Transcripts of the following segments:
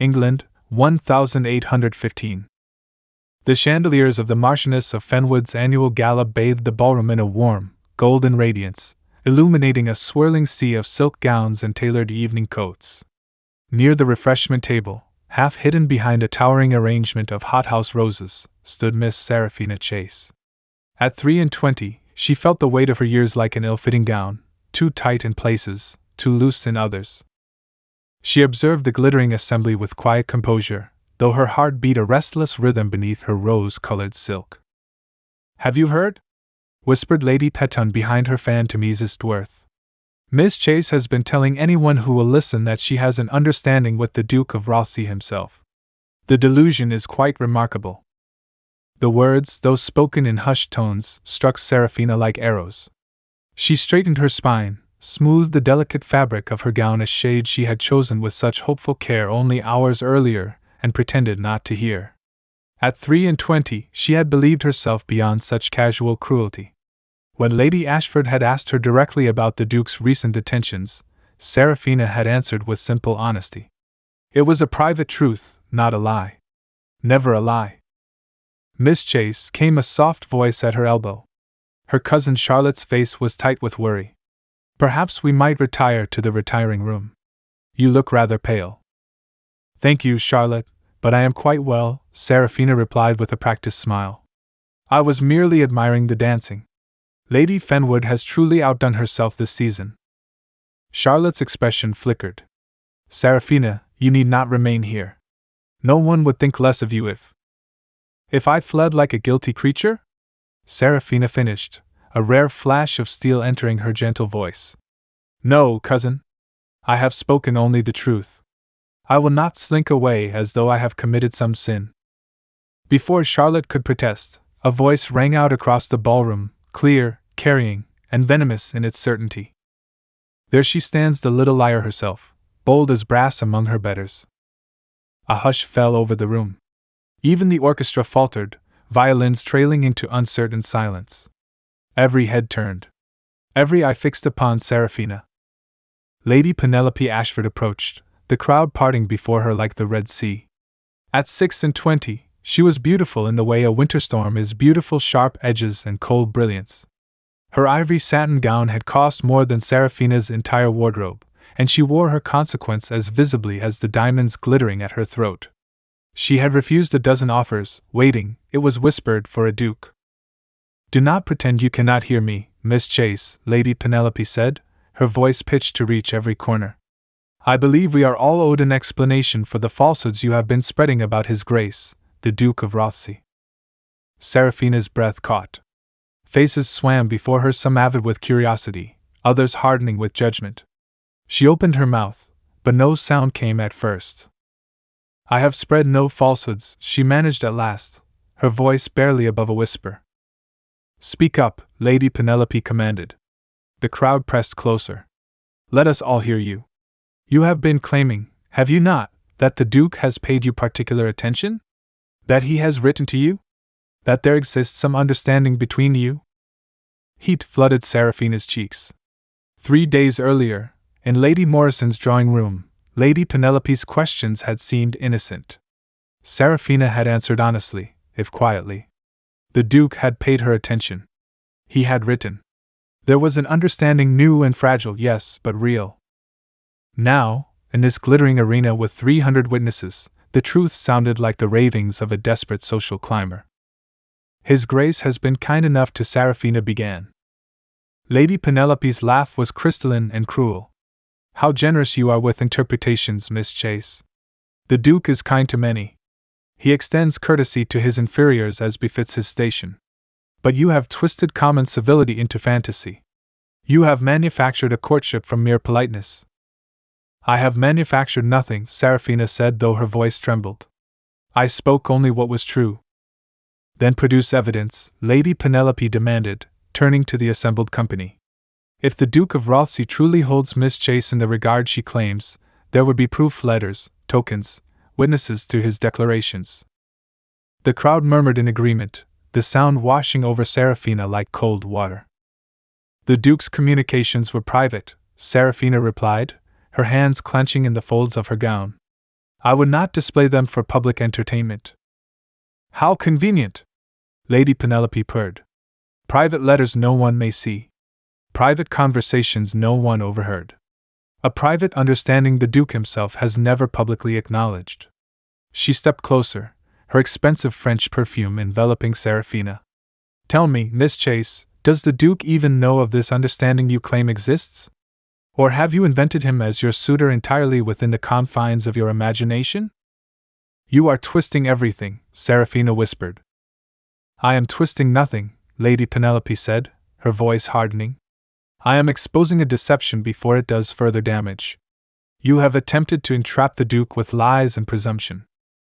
England, 1815. The chandeliers of the Marchioness of Fenwood's annual gala bathed the ballroom in a warm, golden radiance, illuminating a swirling sea of silk gowns and tailored evening coats. Near the refreshment table, half hidden behind a towering arrangement of hothouse roses, stood Miss Seraphina Chase. At 23, she felt the weight of her years like an ill-fitting gown, too tight in places, too loose in others. She observed the glittering assembly with quiet composure, though her heart beat a restless rhythm beneath her rose-colored silk. "Have you heard?" whispered Lady Petton behind her fan to Mrs. Dworth. "Miss Chase has been telling anyone who will listen that she has an understanding with the Duke of Rothesay himself. The delusion is quite remarkable." The words, though spoken in hushed tones, struck Seraphina like arrows. She straightened her spine, smoothed the delicate fabric of her gown a shade she had chosen with such hopeful care only hours earlier, and pretended not to hear. At 23, she had believed herself beyond such casual cruelty. When Lady Ashford had asked her directly about the Duke's recent attentions, Seraphina had answered with simple honesty. It was a private truth, not a lie. Never a lie. "Miss Chase," came a soft voice at her elbow. Her cousin Charlotte's face was tight with worry. "Perhaps we might retire to the retiring room. You look rather pale." "Thank you, Charlotte, but I am quite well," Seraphina replied with a practiced smile. "I was merely admiring the dancing. Lady Fenwood has truly outdone herself this season." Charlotte's expression flickered. "Seraphina, you need not remain here. No one would think less of you if I fled like a guilty creature?" Seraphina finished, a rare flash of steel entering her gentle voice. "No, cousin. I have spoken only the truth. I will not slink away as though I have committed some sin." Before Charlotte could protest, a voice rang out across the ballroom, clear, carrying, and venomous in its certainty. "There she stands, the little liar herself, bold as brass among her betters." A hush fell over the room. Even the orchestra faltered, violins trailing into uncertain silence. Every head turned. Every eye fixed upon Seraphina. Lady Penelope Ashford approached, the crowd parting before her like the Red Sea. At 26, she was beautiful in the way a winter storm is beautiful, sharp edges and cold brilliance. Her ivory satin gown had cost more than Seraphina's entire wardrobe, and she wore her consequence as visibly as the diamonds glittering at her throat. She had refused a dozen offers, waiting, it was whispered, for a duke. "Do not pretend you cannot hear me, Miss Chase," Lady Penelope said, her voice pitched to reach every corner. "I believe we are all owed an explanation for the falsehoods you have been spreading about His Grace, the Duke of Rothesay." Seraphina's breath caught. Faces swam before her, some avid with curiosity, others hardening with judgment. She opened her mouth, but no sound came at first. "I have spread no falsehoods," she managed at last, her voice barely above a whisper. "Speak up," Lady Penelope commanded. The crowd pressed closer. "Let us all hear you. You have been claiming, have you not, that the Duke has paid you particular attention? That he has written to you? That there exists some understanding between you?" Heat flooded Seraphina's cheeks. 3 days earlier, in Lady Morrison's drawing room, Lady Penelope's questions had seemed innocent. Seraphina had answered honestly, if quietly. The Duke had paid her attention. He had written. There was an understanding new and fragile, yes, but real. Now, in this glittering arena with 300 witnesses, the truth sounded like the ravings of a desperate social climber. "His Grace has been kind enough to," Seraphina began. Lady Penelope's laugh was crystalline and cruel. "How generous you are with interpretations, Miss Chase. The Duke is kind to many. He extends courtesy to his inferiors as befits his station. But you have twisted common civility into fantasy. You have manufactured a courtship from mere politeness." "I have manufactured nothing," Seraphina said, though her voice trembled. "I spoke only what was true." "Then produce evidence," Lady Penelope demanded, turning to the assembled company. "If the Duke of Rothesay truly holds Miss Chase in the regard she claims, there would be proof, letters, tokens, witnesses to his declarations." The crowd murmured in agreement, the sound washing over Seraphina like cold water. "The Duke's communications were private," Seraphina replied, her hands clenching in the folds of her gown. I would not display them for public entertainment. How convenient! Lady Penelope purred. Private letters no one may see. Private conversations no one overheard. A private understanding the Duke himself has never publicly acknowledged. She stepped closer, her expensive French perfume enveloping Seraphina. Tell me, Miss Chase, does the Duke even know of this understanding you claim exists? Or have you invented him as your suitor entirely within the confines of your imagination? You are twisting everything, Seraphina whispered. I am twisting nothing, Lady Penelope said, her voice hardening. I am exposing a deception before it does further damage. You have attempted to entrap the Duke with lies and presumption.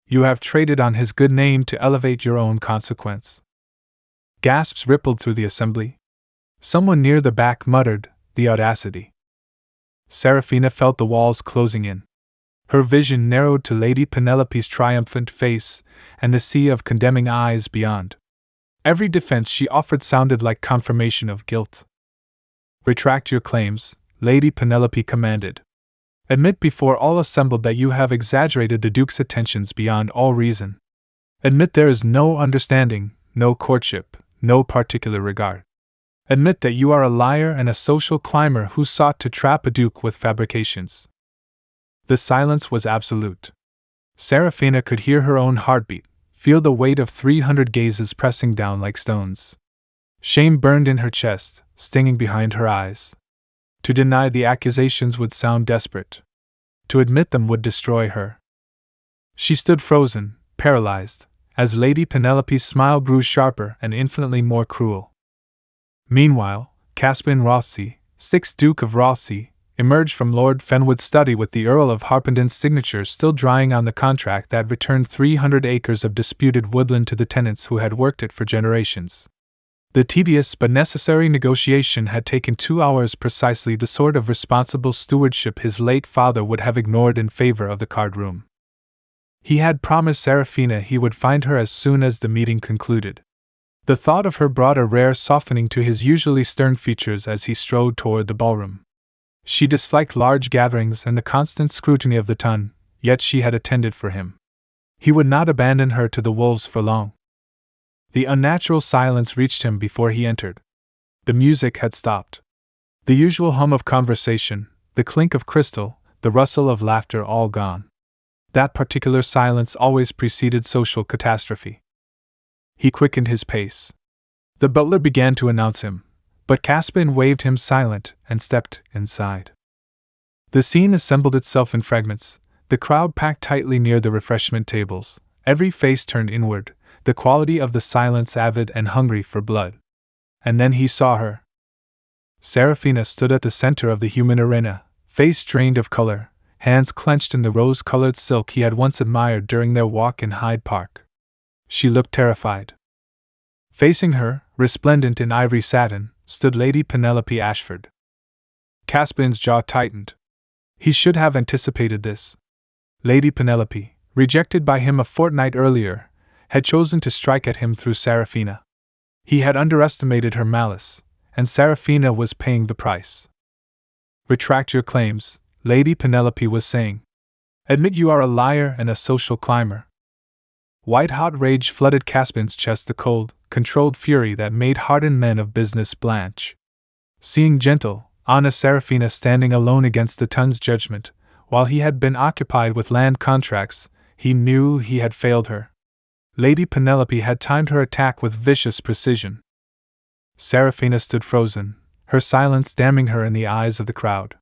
You have traded on his good name to elevate your own consequence. Gasps rippled through the assembly. Someone near the back muttered, the audacity. Seraphina felt the walls closing in. Her vision narrowed to Lady Penelope's triumphant face and the sea of condemning eyes beyond. Every defense she offered sounded like confirmation of guilt. Retract your claims, Lady Penelope commanded. Admit before all assembled that you have exaggerated the Duke's attentions beyond all reason. Admit there is no understanding, no courtship, no particular regard. Admit that you are a liar and a social climber who sought to trap a Duke with fabrications. The silence was absolute. Seraphina could hear her own heartbeat, feel the weight of 300 gazes pressing down like stones. Shame burned in her chest, stinging behind her eyes. To deny the accusations would sound desperate. To admit them would destroy her. She stood frozen, paralyzed, as Lady Penelope's smile grew sharper and infinitely more cruel. Meanwhile, Caspin Rothesay, 6th Duke of Rothesay, emerged from Lord Fenwood's study with the Earl of Harpenden's signature still drying on the contract that returned 300 acres of disputed woodland to the tenants who had worked it for generations. The tedious but necessary negotiation had taken 2 hours, precisely the sort of responsible stewardship his late father would have ignored in favor of the card room. He had promised Seraphina he would find her as soon as the meeting concluded. The thought of her brought a rare softening to his usually stern features as he strode toward the ballroom. She disliked large gatherings and the constant scrutiny of the ton, yet she had attended for him. He would not abandon her to the wolves for long. The unnatural silence reached him before he entered. The music had stopped. The usual hum of conversation, the clink of crystal, the rustle of laughter all gone. That particular silence always preceded social catastrophe. He quickened his pace. The butler began to announce him, but Caspin waved him silent and stepped inside. The scene assembled itself in fragments, the crowd packed tightly near the refreshment tables, every face turned inward, the quality of the silence avid and hungry for blood. And then he saw her. Seraphina stood at the center of the human arena, face drained of color, hands clenched in the rose-colored silk he had once admired during their walk in Hyde Park. She looked terrified. Facing her, resplendent in ivory satin, stood Lady Penelope Ashford. Caspin's jaw tightened. He should have anticipated this. Lady Penelope, rejected by him a fortnight earlier, had chosen to strike at him through Seraphina. He had underestimated her malice, and Seraphina was paying the price. Retract your claims, Lady Penelope was saying. Admit you are a liar and a social climber. White-hot rage flooded Caspin's chest, the cold, controlled fury that made hardened men of business blanch. Seeing gentle, honest Seraphina standing alone against the ton's judgment, while he had been occupied with land contracts, he knew he had failed her. Lady Penelope had timed her attack with vicious precision. Seraphina stood frozen, her silence damning her in the eyes of the crowd.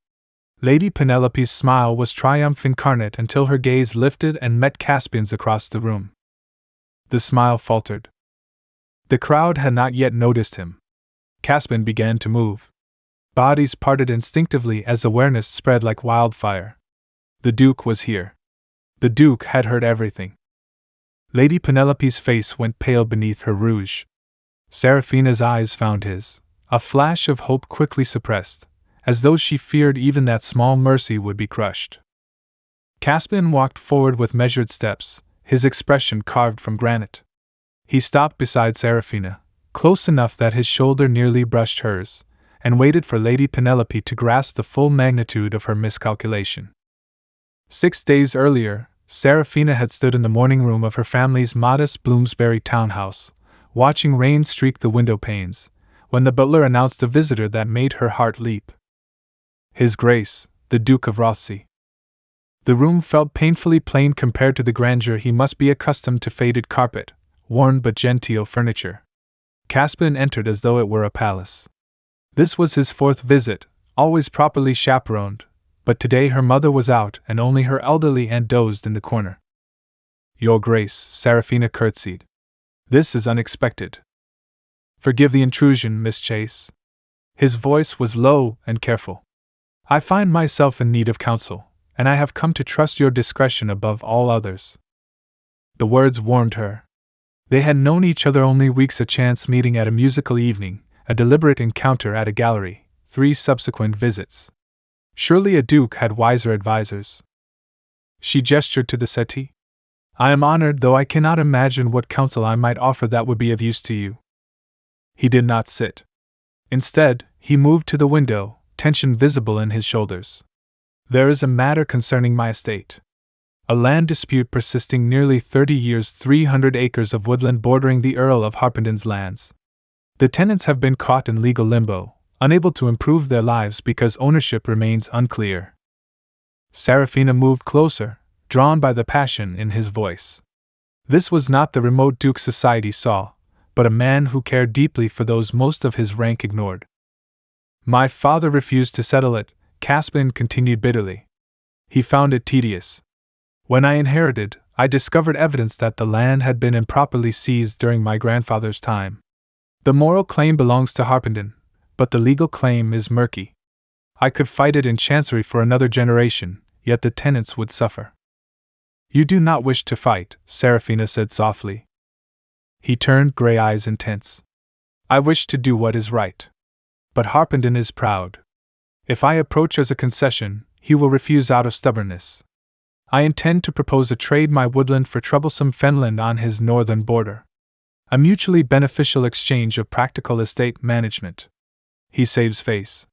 Lady Penelope's smile was triumph incarnate until her gaze lifted and met Caspin's across the room. The smile faltered. The crowd had not yet noticed him. Caspin began to move. Bodies parted instinctively as awareness spread like wildfire. The Duke was here. The Duke had heard everything. Lady Penelope's face went pale beneath her rouge. Seraphina's eyes found his, a flash of hope quickly suppressed, as though she feared even that small mercy would be crushed. Caspin walked forward with measured steps, his expression carved from granite. He stopped beside Seraphina, close enough that his shoulder nearly brushed hers, and waited for Lady Penelope to grasp the full magnitude of her miscalculation. 6 days earlier, Seraphina had stood in the morning room of her family's modest Bloomsbury townhouse, watching rain streak the window panes, when the butler announced a visitor that made her heart leap. His Grace, the Duke of Rothesay. The room felt painfully plain compared to the grandeur he must be accustomed to. Faded carpet, worn but genteel furniture. Caspin entered as though it were a palace. This was his fourth visit, always properly chaperoned, but today her mother was out and only her elderly aunt dozed in the corner. Your Grace, Seraphina curtsied. This is unexpected. Forgive the intrusion, Miss Chase. His voice was low and careful. I find myself in need of counsel, and I have come to trust your discretion above all others. The words warmed her. They had known each other only weeks, a chance meeting at a musical evening, a deliberate encounter at a gallery, 3 subsequent visits. Surely a duke had wiser advisers. She gestured to the settee. I am honored, though I cannot imagine what counsel I might offer that would be of use to you. He did not sit. Instead, he moved to the window, tension visible in his shoulders. There is a matter concerning my estate. A land dispute persisting nearly 30 years, 300 acres of woodland bordering the Earl of Harpenden lands. The tenants have been caught in legal limbo, unable to improve their lives because ownership remains unclear. Seraphina moved closer, drawn by the passion in his voice. This was not the remote Duke society saw, but a man who cared deeply for those most of his rank ignored. My father refused to settle it, Caspin continued bitterly. He found it tedious. When I inherited, I discovered evidence that the land had been improperly seized during my grandfather's time. The moral claim belongs to Harpenden, but the legal claim is murky. I could fight it in chancery for another generation, yet the tenants would suffer. You do not wish to fight, Seraphina said softly. He turned, gray eyes intense. I wish to do what is right. But Harpenden is proud. If I approach as a concession, he will refuse out of stubbornness. I intend to propose a trade my woodland for troublesome fenland on his northern border. A mutually beneficial exchange of practical estate management. He saves face.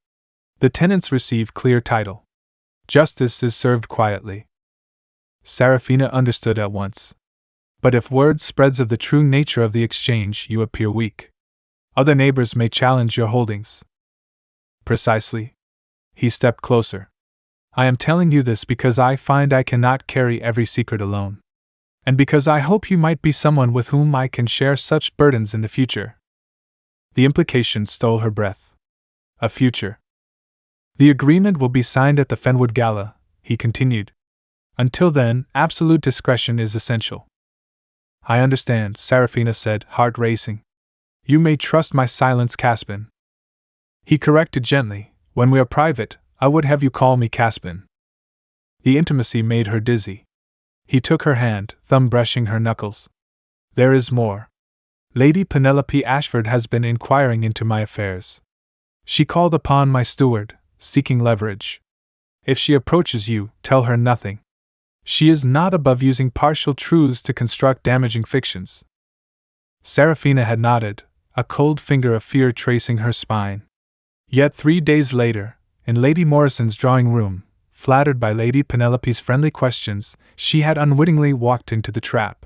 The tenants receive clear title. Justice is served quietly. Seraphina understood at once. But if word spreads of the true nature of the exchange, you appear weak. Other neighbors may challenge your holdings. Precisely. He stepped closer. I am telling you this because I find I cannot carry every secret alone. And because I hope you might be someone with whom I can share such burdens in the future. The implication stole her breath. A future. The agreement will be signed at the Fenwood Gala, he continued. Until then, absolute discretion is essential. I understand, Seraphina said, heart racing. You may trust my silence, Caspin. He corrected gently, when we are private, I would have you call me Caspin. The intimacy made her dizzy. He took her hand, thumb brushing her knuckles. There is more. Lady Penelope Ashford has been inquiring into my affairs. She called upon my steward, seeking leverage. If she approaches you, tell her nothing. She is not above using partial truths to construct damaging fictions. Seraphina had nodded, a cold finger of fear tracing her spine. Yet 3 days later, in Lady Morrison's drawing room, flattered by Lady Penelope's friendly questions, she had unwittingly walked into the trap.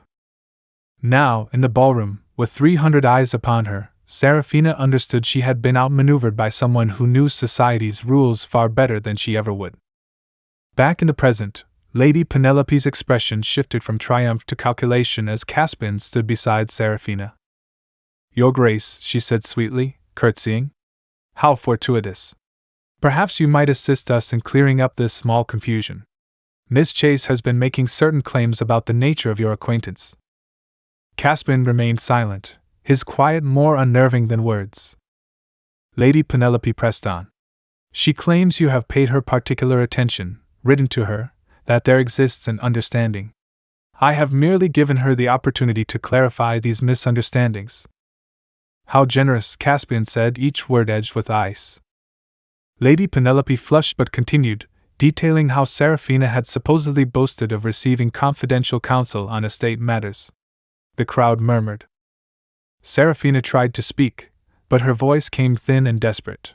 Now, in the ballroom, with 300 eyes upon her, Seraphina understood she had been outmaneuvered by someone who knew society's rules far better than she ever would. Back in the present, Lady Penelope's expression shifted from triumph to calculation as Caspin stood beside Seraphina. Your Grace, she said sweetly, curtsying. How fortuitous. Perhaps you might assist us in clearing up this small confusion. Miss Chase has been making certain claims about the nature of your acquaintance. Caspin remained silent, his quiet more unnerving than words. Lady Penelope pressed on. She claims you have paid her particular attention, written to her, that there exists an understanding. I have merely given her the opportunity to clarify these misunderstandings. How generous, Caspin said, each word edged with ice. Lady Penelope flushed but continued, detailing how Seraphina had supposedly boasted of receiving confidential counsel on estate matters. The crowd murmured. Seraphina tried to speak, but her voice came thin and desperate.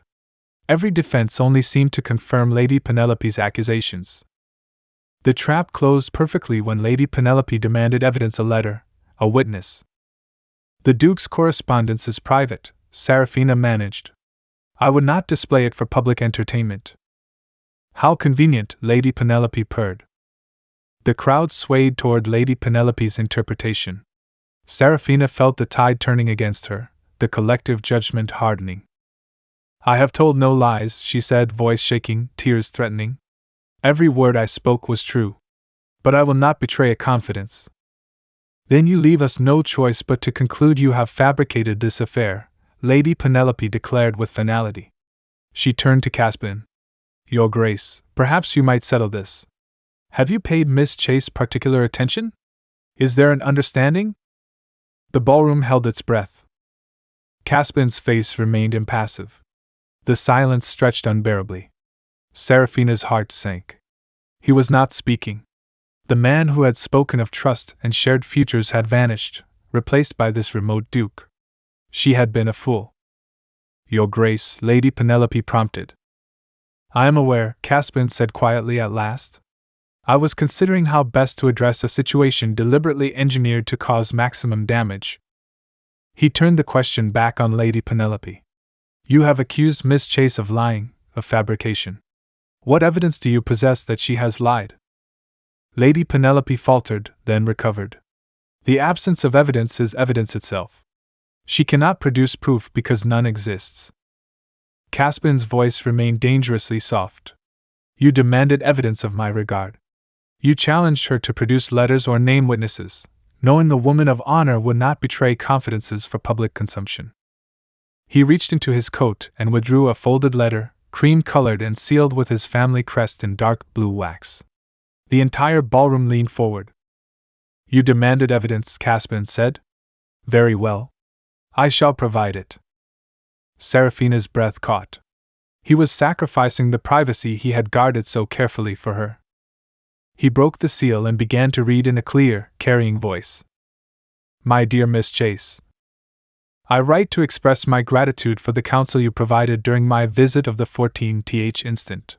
Every defense only seemed to confirm Lady Penelope's accusations. The trap closed perfectly when Lady Penelope demanded evidence, a letter, a witness. The Duke's correspondence is private, Seraphina managed. I would not display it for public entertainment. How convenient, Lady Penelope purred. The crowd swayed toward Lady Penelope's interpretation. Seraphina felt the tide turning against her, the collective judgment hardening. I have told no lies, she said, voice shaking, tears threatening. Every word I spoke was true. But I will not betray a confidence. Then you leave us no choice but to conclude you have fabricated this affair, Lady Penelope declared with finality. She turned to Caspin. Your Grace, perhaps you might settle this. Have you paid Miss Chase particular attention? Is there an understanding? The ballroom held its breath. Caspin's face remained impassive. The silence stretched unbearably. Seraphina's heart sank. He was not speaking. The man who had spoken of trust and shared futures had vanished, replaced by this remote Duke. She had been a fool. Your Grace, Lady Penelope prompted. I am aware, Caspin said quietly at last. I was considering how best to address a situation deliberately engineered to cause maximum damage. He turned the question back on Lady Penelope. You have accused Miss Chase of lying, of fabrication. What evidence do you possess that she has lied? Lady Penelope faltered, then recovered. The absence of evidence is evidence itself. She cannot produce proof because none exists. Caspin's voice remained dangerously soft. You demanded evidence of my regard. You challenged her to produce letters or name witnesses, knowing the woman of honor would not betray confidences for public consumption. He reached into his coat and withdrew a folded letter, cream-colored and sealed with his family crest in dark blue wax. The entire ballroom leaned forward. You demanded evidence, Caspin said. Very well. I shall provide it. Seraphina's breath caught. He was sacrificing the privacy he had guarded so carefully for her. He broke the seal and began to read in a clear, carrying voice. My dear Miss Chase, I write to express my gratitude for the counsel you provided during my visit of the 14th instant.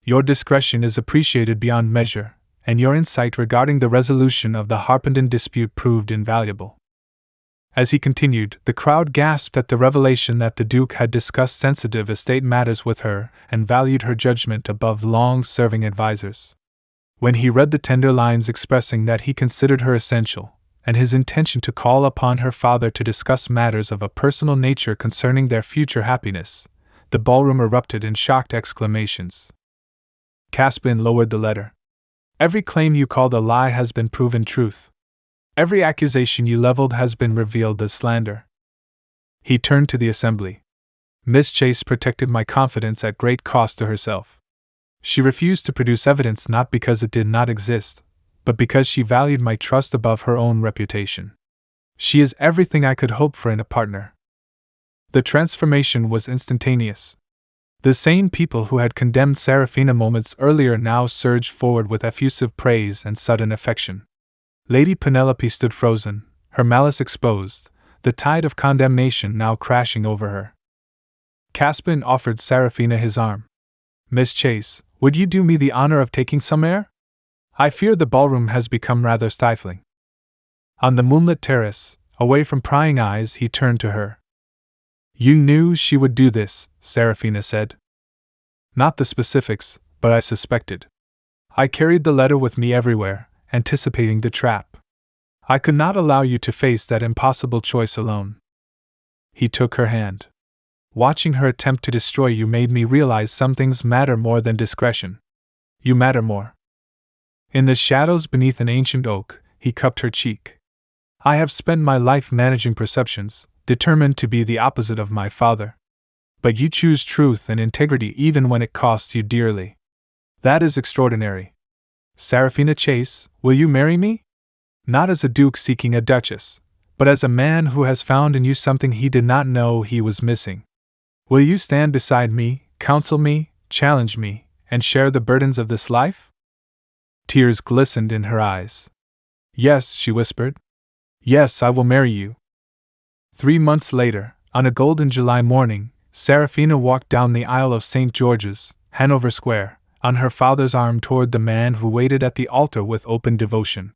Your discretion is appreciated beyond measure, and your insight regarding the resolution of the Harpenden dispute proved invaluable. As he continued, the crowd gasped at the revelation that the Duke had discussed sensitive estate matters with her and valued her judgment above long-serving advisers. When he read the tender lines expressing that he considered her essential, and his intention to call upon her father to discuss matters of a personal nature concerning their future happiness, the ballroom erupted in shocked exclamations. Caspin lowered the letter. Every claim you called a lie has been proven truth. Every accusation you leveled has been revealed as slander. He turned to the assembly. Miss Chase protected my confidence at great cost to herself. She refused to produce evidence not because it did not exist, but because she valued my trust above her own reputation. She is everything I could hope for in a partner. The transformation was instantaneous. The same people who had condemned Seraphina moments earlier now surged forward with effusive praise and sudden affection. Lady Penelope stood frozen, her malice exposed, the tide of condemnation now crashing over her. Caspin offered Seraphina his arm. Miss Chase, would you do me the honor of taking some air? I fear the ballroom has become rather stifling. On the moonlit terrace, away from prying eyes, he turned to her. You knew she would do this, Seraphina said. Not the specifics, but I suspected. I carried the letter with me everywhere, anticipating the trap. I could not allow you to face that impossible choice alone. He took her hand. Watching her attempt to destroy you made me realize some things matter more than discretion. You matter more. In the shadows beneath an ancient oak, he cupped her cheek. I have spent my life managing perceptions, determined to be the opposite of my father. But you choose truth and integrity even when it costs you dearly. That is extraordinary. Seraphina Chase, will you marry me? Not as a duke seeking a duchess, but as a man who has found in you something he did not know he was missing. Will you stand beside me, counsel me, challenge me, and share the burdens of this life? Tears glistened in her eyes. Yes, she whispered. Yes, I will marry you. 3 months later, on a golden July morning, Seraphina walked down the aisle of St. George's, Hanover Square, on her father's arm toward the man who waited at the altar with open devotion.